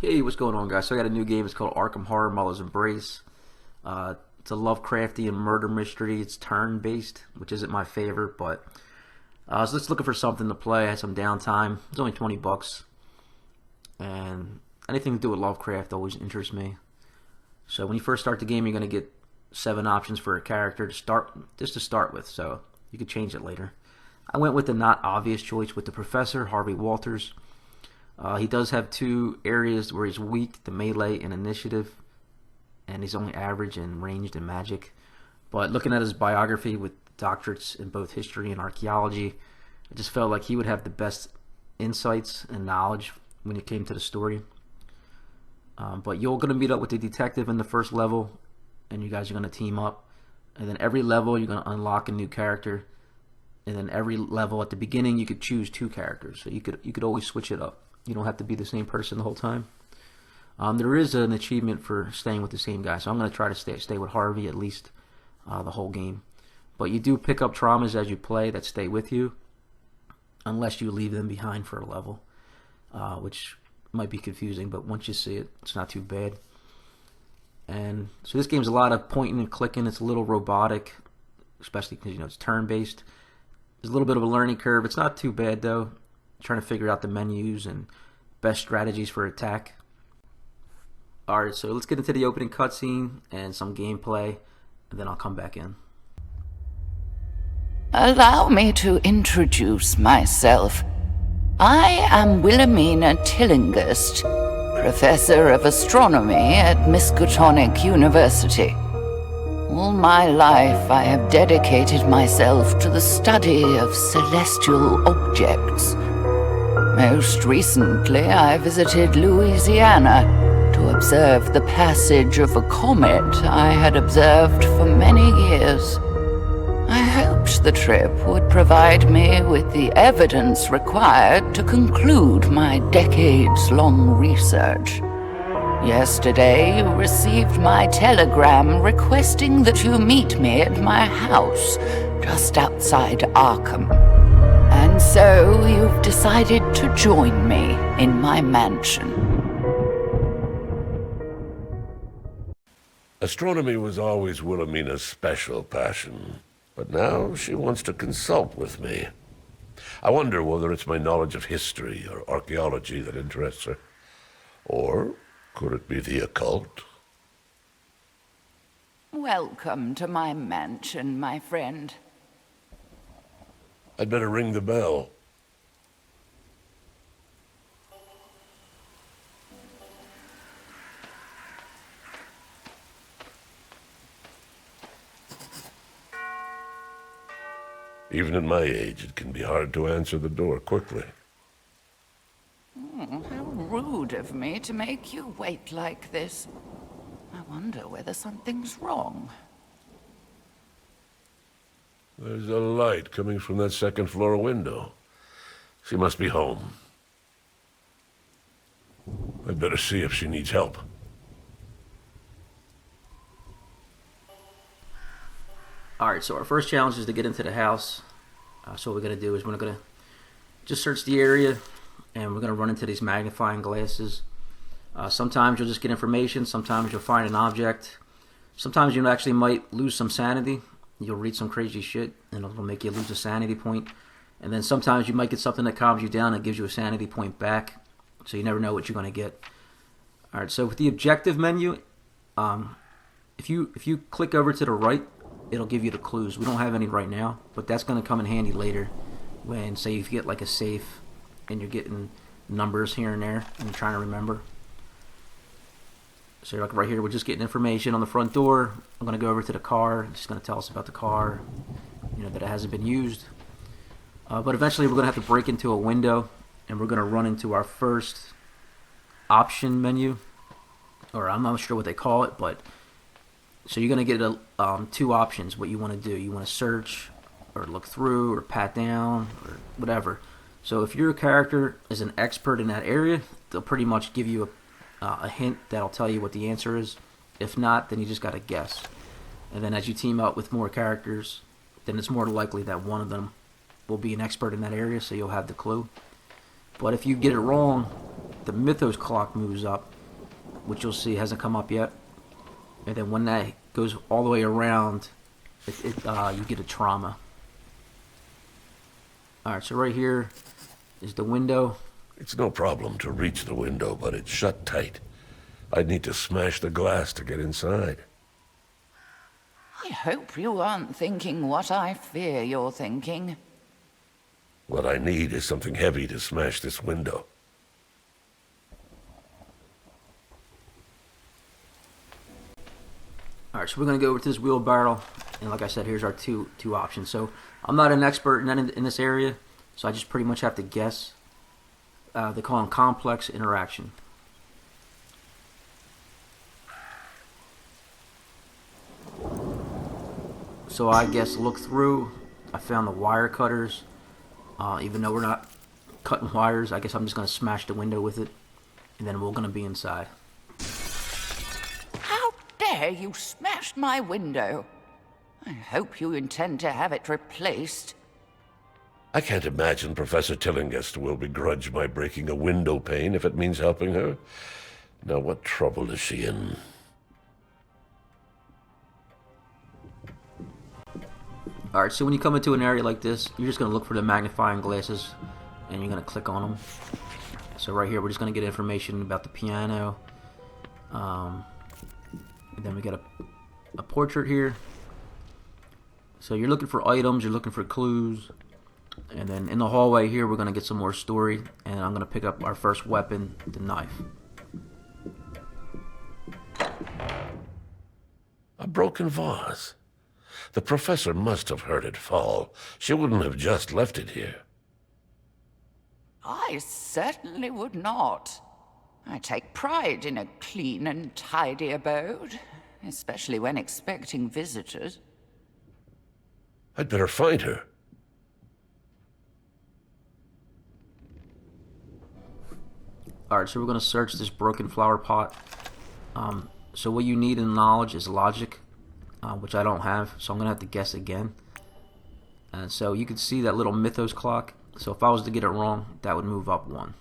Hey, what's going on, guys? So I got a new game. It's called Arkham Horror Mother's Embrace. It's a Lovecraftian murder mystery. It's turn-based, which isn't my favorite, but I was just looking for something to play. I had some downtime. It's only $20, and anything to do with Lovecraft always interests me. So when you first start the game, you're going to get 7 options for a character to start with. So you could change it later. I went with the not obvious choice with the Professor, Harvey Walters. He does have 2 areas where he's weak, the melee and initiative, and he's only average and ranged in magic. But looking at his biography with doctorates in both history and archaeology, I just felt like he would have the best insights and knowledge when it came to the story. But you're going to meet up with the detective in the first level, and you guys are going to team up. And then every level you're going to unlock a new character. And then every level at the beginning you could choose 2 characters, so you could always switch it up. You don't have to be the same person the whole time. There is an achievement for staying with the same guy, so I'm going to try to stay with Harvey at least the whole game. But you do pick up traumas as you play that stay with you, unless you leave them behind for a level, which might be confusing, but once you see it, it's not too bad. And so this game's a lot of pointing and clicking. It's a little robotic, especially because it's turn-based. There's a little bit of a learning curve. It's not too bad though. Trying to figure out the menus and best strategies for attack. Alright, so let's get into the opening cutscene and some gameplay, and then I'll come back in. Allow me to introduce myself. I am Wilhelmina Tillinghast, Professor of Astronomy at Miskatonic University. All my life I have dedicated myself to the study of celestial objects. Most recently, I visited Louisiana to observe the passage of a comet I had observed for many years. I hoped the trip would provide me with the evidence required to conclude my decades-long research. Yesterday, you received my telegram requesting that you meet me at my house just outside Arkham. And so you've decided to join me in my mansion. Astronomy was always Wilhelmina's special passion, but now she wants to consult with me. I wonder whether it's my knowledge of history or archaeology that interests her. Or could it be the occult? Welcome to my mansion, my friend. I'd better ring the bell. Even at my age, it can be hard to answer the door quickly. How rude of me to make you wait like this. I wonder whether something's wrong. There's a light coming from that second-floor window. She must be home. I'd better see if she needs help. Alright, so our first challenge is to get into the house. So what we're going to do is we're going to just search the area, and we're going to run into these magnifying glasses. Sometimes you'll just get information, sometimes you'll find an object, sometimes you actually might lose some sanity. You'll read some crazy shit and it'll make you lose a sanity point. And then sometimes you might get something that calms you down and gives you a sanity point back. So you never know what you're going to get. Alright, so with the objective menu, if you click over to the right, it'll give you the clues. We don't have any right now, but that's going to come in handy later when, say, if you get like a safe and you're getting numbers here and there and you're trying to remember. So like right here, we're just getting information on the front door. I'm going to go over to the car. It's going to tell us about the car, that it hasn't been used. But eventually we're going to have to break into a window, and we're going to run into our first option menu, or I'm not sure what they call it, but so you're going to get 2 options what you want to do. You want to search or look through or pat down or whatever. So if your character is an expert in that area, they'll pretty much give you a hint that'll tell you what the answer is. If not, then you just got to guess. And then as you team up with more characters, then it's more likely that one of them will be an expert in that area, so you'll have the clue. But if you get it wrong, the Mythos clock moves up, which you'll see hasn't come up yet. And then when that goes all the way around, you get a trauma. Alright, so right here is the window. It's no problem to reach the window, but it's shut tight. I'd need to smash the glass to get inside. I hope you aren't thinking what I fear you're thinking. What I need is something heavy to smash this window. Alright, so we're going to go over to this wheelbarrow, and like I said, here's our two options. So I'm not an expert in this area, so I just pretty much have to guess. They call them complex interaction. So I guess look through. I found the wire cutters. Even though we're not cutting wires, I guess I'm just going to smash the window with it, and then we're going to be inside. How dare you smash my window? I hope you intend to have it replaced. I can't imagine Professor Tillinghast will begrudge my breaking a window pane if it means helping her. Now, what trouble is she in? Alright, so when you come into an area like this, you're just going to look for the magnifying glasses, and you're going to click on them. So right here, we're just going to get information about the piano. And then we got a portrait here. So you're looking for items, you're looking for clues. And then in the hallway here, we're going to get some more story. And I'm going to pick up our first weapon, the knife. A broken vase. The professor must have heard it fall. She wouldn't have just left it here. I certainly would not. I take pride in a clean and tidy abode, especially when expecting visitors. I'd better find her. Alright, so we're going to search this broken flower pot. So what you need in knowledge is logic, which I don't have, so I'm going to have to guess again. And so you can see that little Mythos clock. So if I was to get it wrong, that would move up one.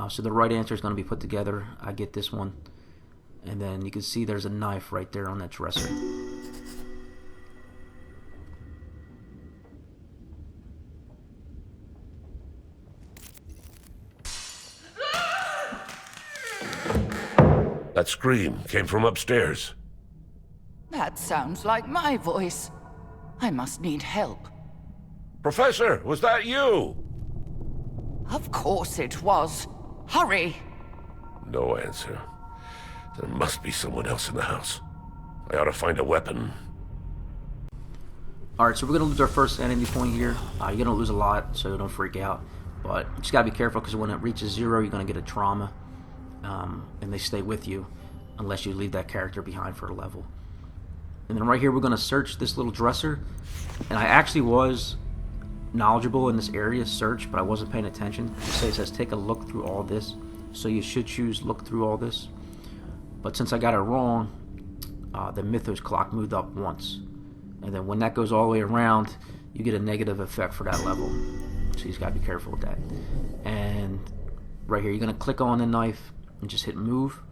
So the right answer is going to be put together. I get this one. And then you can see there's a knife right there on that dresser. That scream came from upstairs. That sounds like my voice. I must need help. Professor, was that you? Of course it was. Hurry! No answer. There must be someone else in the house. I ought to find a weapon. Alright, so we're going to lose our first enemy point here. You're going to lose a lot, so don't freak out. But you just got to be careful, because when it reaches 0, you're going to get a trauma. And they stay with you unless you leave that character behind for a level. And then right here, we're going to search this little dresser. And I actually was knowledgeable in this area, search, but I wasn't paying attention. It says take a look through all this. So you should choose look through all this. But since I got it wrong, the Mythos clock moved up once. And then when that goes all the way around, you get a negative effect for that level. So you just got to be careful with that. And right here, you're going to click on the knife and just hit move.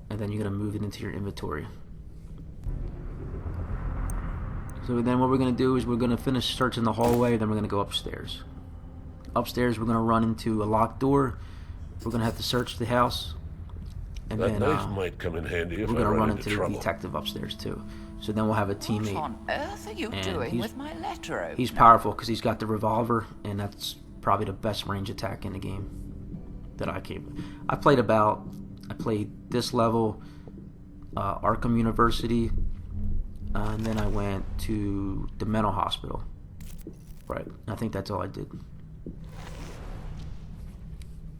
And then you're going to move it into your inventory. So then what we're going to do is we're going to finish searching the hallway, then we're going to go upstairs. Upstairs, we're going to run into a locked door. We're going to have to search the house. And That then knife might come in handy if we're I going to run into into the trouble. detective upstairs too. So then we'll have a What teammate. on earth are you And doing he's- with my letter opener? He's powerful because he's got the revolver, and that's probably the best range attack in the game that I played this level, Arkham University, and then I went to the mental hospital. Right, I think that's all I did.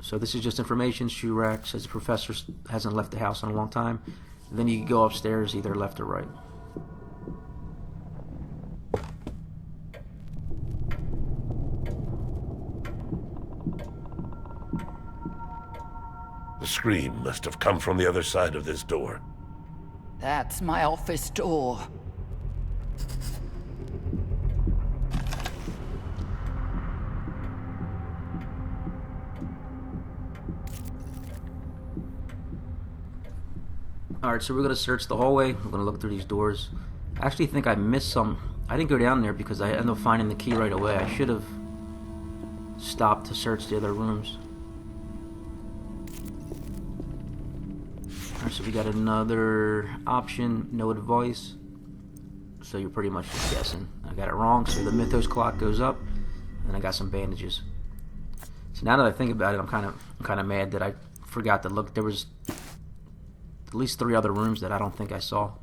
So this is just information. Shoe rack says the professor hasn't left the house in a long time. And then you can go upstairs either left or right. The scream must have come from the other side of this door. That's my office door. Alright, so we're going to search the hallway. We're going to look through these doors. I actually think I missed some. I didn't go down there because I ended up finding the key right away. I should have stopped to search the other rooms. Alright, so we got another option, no advice. So you're pretty much just guessing. I got it wrong, so the Mythos clock goes up, and I got some bandages. So now that I think about it, I'm kind of mad that I forgot to look. There was at least 3 other rooms that I don't think I saw.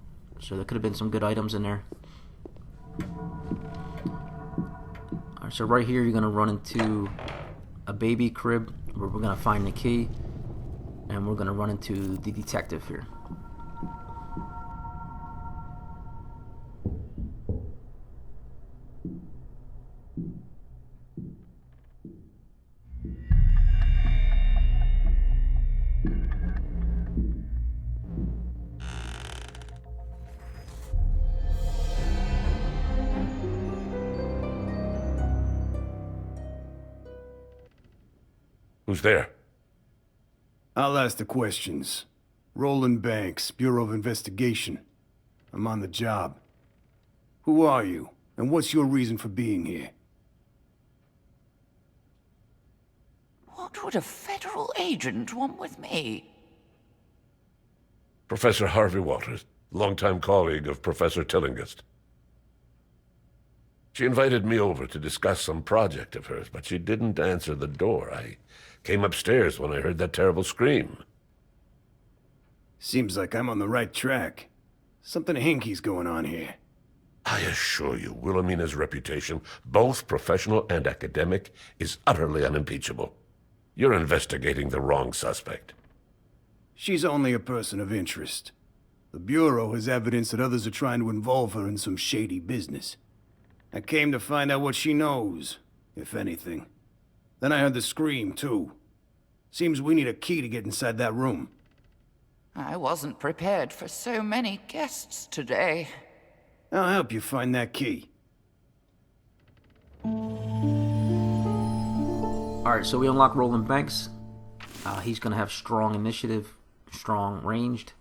So there could have been some good items in there. Alright, so right here you're going to run into a baby crib where we're going to find the key. And we're going to run into the detective here. Who's there? I'll ask the questions. Roland Banks, Bureau of Investigation. I'm on the job. Who are you, and what's your reason for being here? What would a federal agent want with me? Professor Harvey Walters, longtime colleague of Professor Tillinghast. She invited me over to discuss some project of hers, but she didn't answer the door. I came upstairs when I heard that terrible scream. Seems like I'm on the right track. Something hinky's going on here. I assure you, Wilhelmina's reputation, both professional and academic, is utterly unimpeachable. You're investigating the wrong suspect. She's only a person of interest. The Bureau has evidence that others are trying to involve her in some shady business. I came to find out what she knows, if anything. Then I heard the scream, too. Seems we need a key to get inside that room. I wasn't prepared for so many guests today. I'll help you find that key. Alright, so we unlock Roland Banks. He's going to have strong initiative, strong ranged.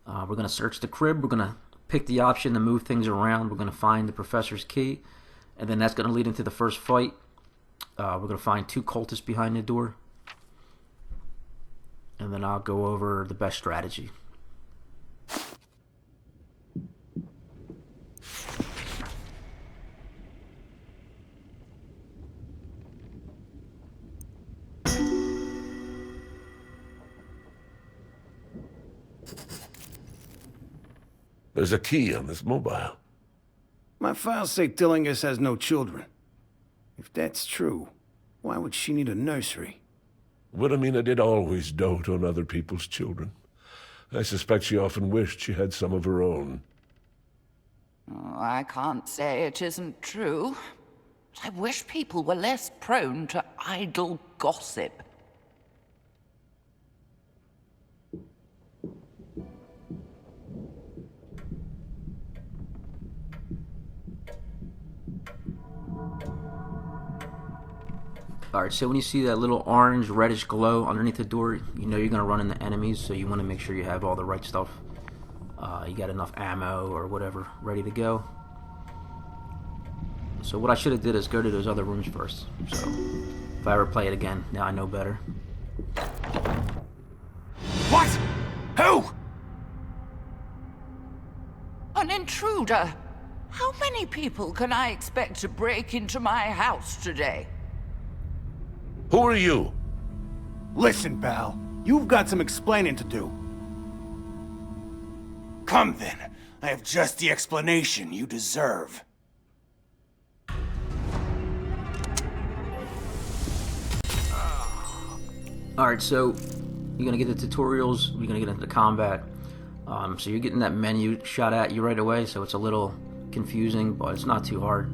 We're going to search the crib. We're going to pick the option to move things around. We're going to find the professor's key. And then that's going to lead into the first fight. We're going to find 2 cultists behind the door. And then I'll go over the best strategy. There's a key on this mobile. My files say Tillinghast has no children. If that's true, why would she need a nursery? Wilhelmina did always dote on other people's children. I suspect she often wished she had some of her own. Oh, I can't say it isn't true. But I wish people were less prone to idle gossip. Alright, so when you see that little orange reddish glow underneath the door, you know you're going to run into enemies, so you want to make sure you have all the right stuff. You got enough ammo or whatever ready to go. So what I should have did is go to those other rooms first. So if I ever play it again, now I know better. What? Who? An intruder! How many people can I expect to break into my house today? Who are you? Listen, pal. You've got some explaining to do. Come then. I have just the explanation you deserve. Alright, so you're going to get the tutorials, you're going to get into combat. So you're getting that menu shot at you right away, so it's a little confusing, but it's not too hard.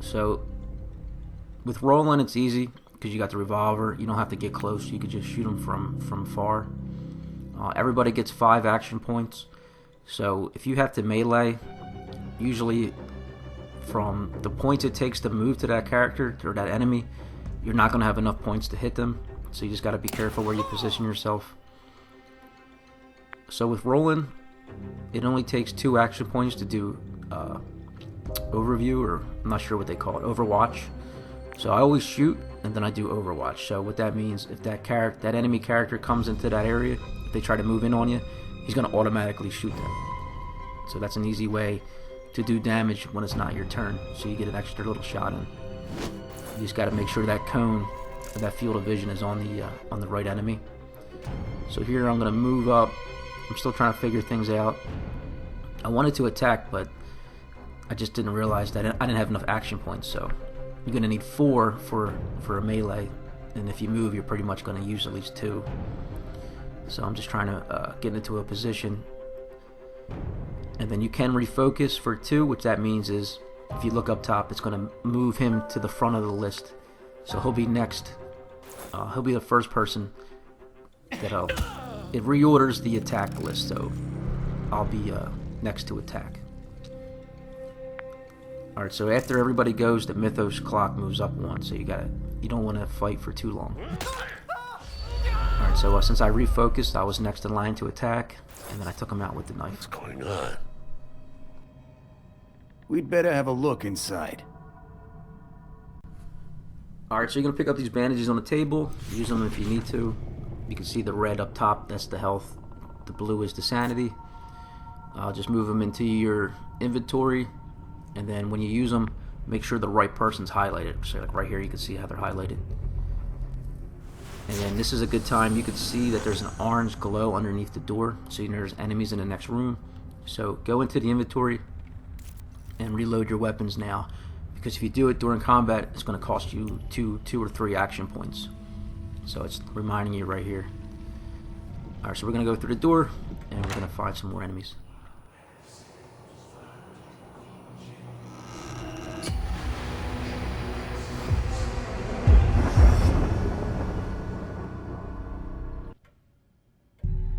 So with Roland, it's easy because you got the revolver. You don't have to get close. You could just shoot them from far. Everybody gets 5 action points. So if you have to melee, usually from the points it takes to move to that character or that enemy, you're not going to have enough points to hit them. So you just got to be careful where you position yourself. So with Roland, it only takes 2 action points to do overview, or I'm not sure what they call it, Overwatch. So I always shoot, and then I do Overwatch. So what that means, if that enemy character comes into that area, if they try to move in on you, he's going to automatically shoot them. So that's an easy way to do damage when it's not your turn, so you get an extra little shot in. You just got to make sure that cone, or that field of vision, is on the right enemy. So here I'm going to move up. I'm still trying to figure things out. I wanted to attack, but I just didn't realize that I didn't have enough action points. So you're going to need 4 for a melee, and if you move, you're pretty much going to use at least 2. So I'm just trying to get into a position. And then you can refocus for 2, which that means is if you look up top, it's going to move him to the front of the list. So he'll be next. He'll be the first person that it reorders the attack list. So I'll be next to attack. Alright, so after everybody goes, the Mythos clock moves up 1. So you don't want to fight for too long. Alright, so since I refocused, I was next in line to attack, and then I took him out with the knife. What's going on? We'd better have a look inside. Alright, so you're going to pick up these bandages on the table. Use them if you need to. You can see the red up top, that's the health. The blue is the sanity. Just move them into your inventory, and then when you use them, make sure the right person's highlighted. So like right here, you can see how they're highlighted. And then this is a good time. You can see that there's an orange glow underneath the door, so you know there's enemies in the next room. So go into the inventory and reload your weapons now, because if you do it during combat, it's going to cost you 2 or 3 action points. So it's reminding you right here. Alright, so we're going to go through the door, and we're going to find some more enemies.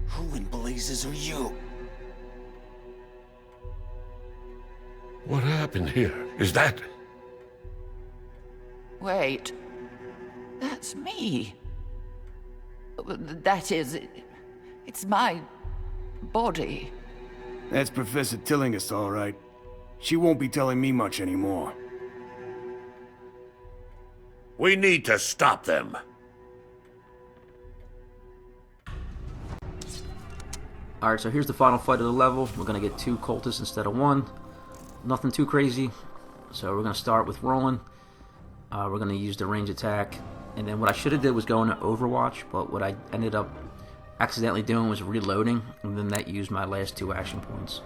Who in blazes are you? What happened here? Is that... Wait. That's me. That is... It's my... body. That's Professor Tillinghast, all right. She won't be telling me much anymore. We need to stop them. Alright, so here's the final fight of the level. We're going to get 2 cultists instead of 1. Nothing too crazy. So we're going to start with Roland. We're going to use the range attack. And then what I should have did was go into Overwatch, but what I ended up accidentally doing was reloading, and then that used my last 2 action points.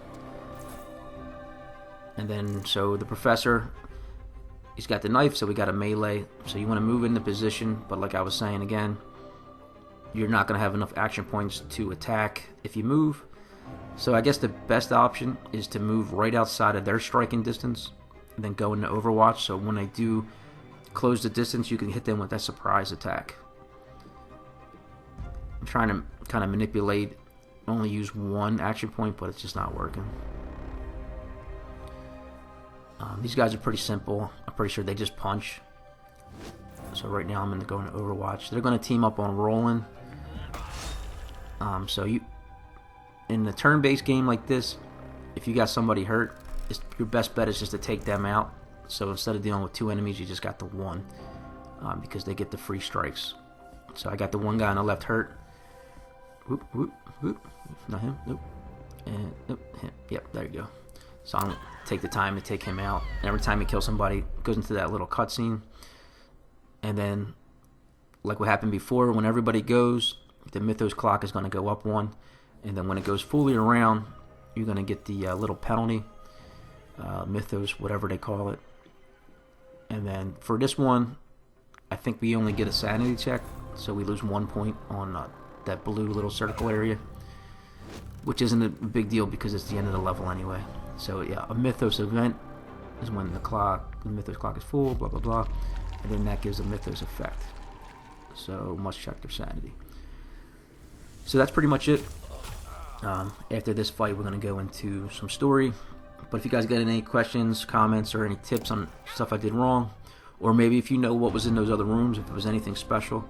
And then, so the Professor, he's got the knife, so we got a melee. So you want to move into position, but like I was saying again, you're not going to have enough action points to attack if you move. So I guess the best option is to move right outside of their striking distance and then go into Overwatch, so when they do close the distance, you can hit them with that surprise attack. I'm trying to kind of manipulate, only use 1 action point, but it's just not working. These guys are pretty simple. I'm pretty sure they just punch. So right now I'm going to go into Overwatch. They're going to team up on Roland. So you, in a turn-based game like this, if you got somebody hurt, your best bet is just to take them out. So instead of dealing with 2 enemies, you just got the 1, because they get the free strikes. So I got the 1 guy on the left hurt. Whoop, whoop, whoop. Not him. Nope. And nope. Him. Yep. There you go. So I'm gonna take the time to take him out. And every time you kill somebody, it goes into that little cutscene. And then, like what happened before, when everybody goes, the Mythos clock is going to go up 1. And then when it goes fully around, you're going to get the little penalty. Mythos, whatever they call it. And then for this one, I think we only get a sanity check, so we lose 1 point on that blue little circle area, which isn't a big deal because it's the end of the level anyway. So yeah, a Mythos event is when the Mythos clock is full, blah blah blah, and then that gives a Mythos effect. So must check their sanity. So that's pretty much it. After this fight, we're going to go into some story. But if you guys got any questions, comments, or any tips on stuff I did wrong, or maybe if you know what was in those other rooms, if there was anything special.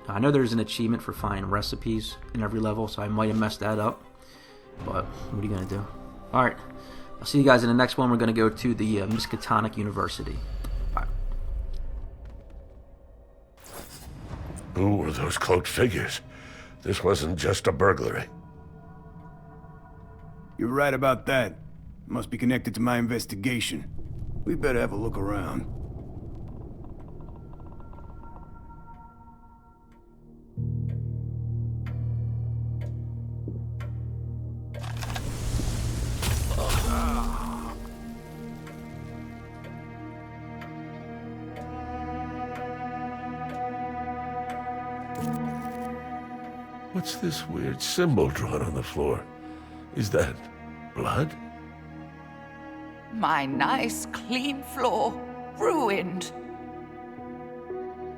I know there's an achievement for finding recipes in every level, so I might have messed that up. But what are you gonna do? All right, I'll see you guys in the next one. We're gonna go to the Miskatonic University. Bye. Who were those cloaked figures? This wasn't just a burglary. You're right about that. Must be connected to my investigation. We better have a look around. What's this weird symbol drawn on the floor? Is that blood? My nice, clean floor, ruined.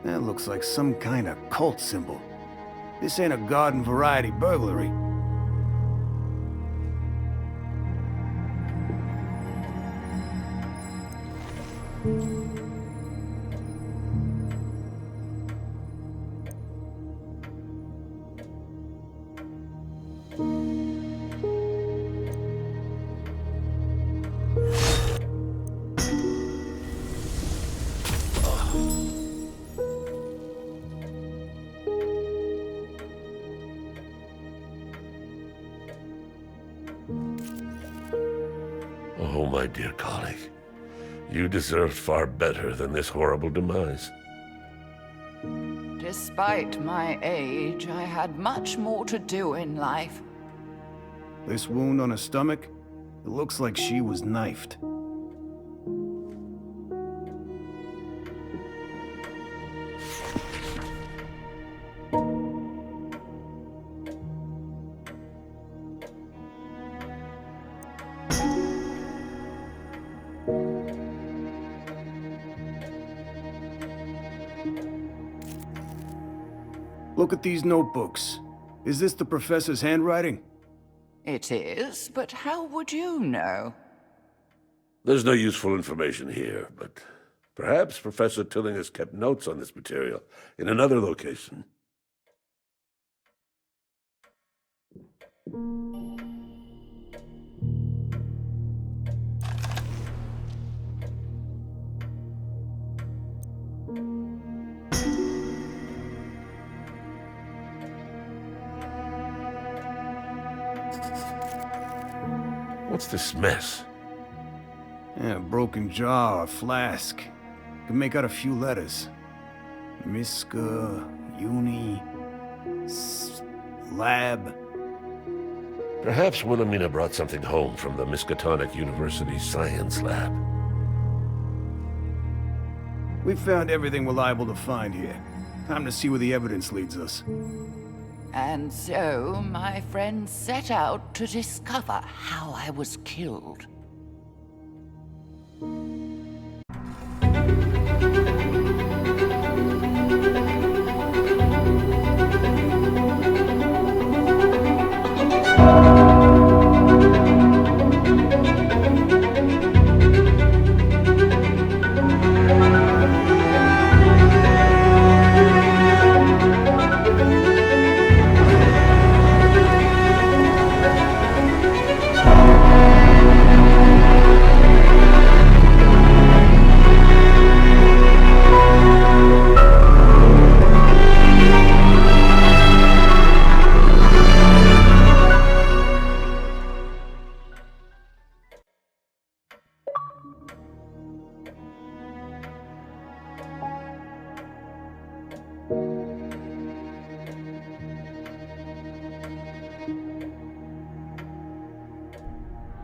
That looks like some kind of cult symbol. This ain't a garden variety burglary. Oh, my dear colleague. You deserved far better than this horrible demise. Despite my age, I had much more to do in life. This wound on her stomach, it looks like she was knifed. Look at these notebooks. Is this the professor's handwriting? It is, but how would you know? There's no useful information here, but perhaps Professor Tillinghast kept notes on this material in another location. What's this mess? Yeah, a broken jar or flask. Can make out a few letters. Miska, Uni, Lab. Perhaps Wilhelmina brought something home from the Miskatonic University Science Lab. We've found everything we're liable to find here. Time to see where the evidence leads us. And so, my friends set out to discover how I was killed.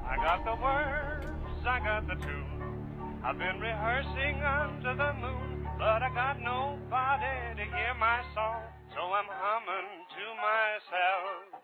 I got the words, I got the tune. I've been rehearsing under the moon, but I got nobody to hear my song, so I'm humming to myself.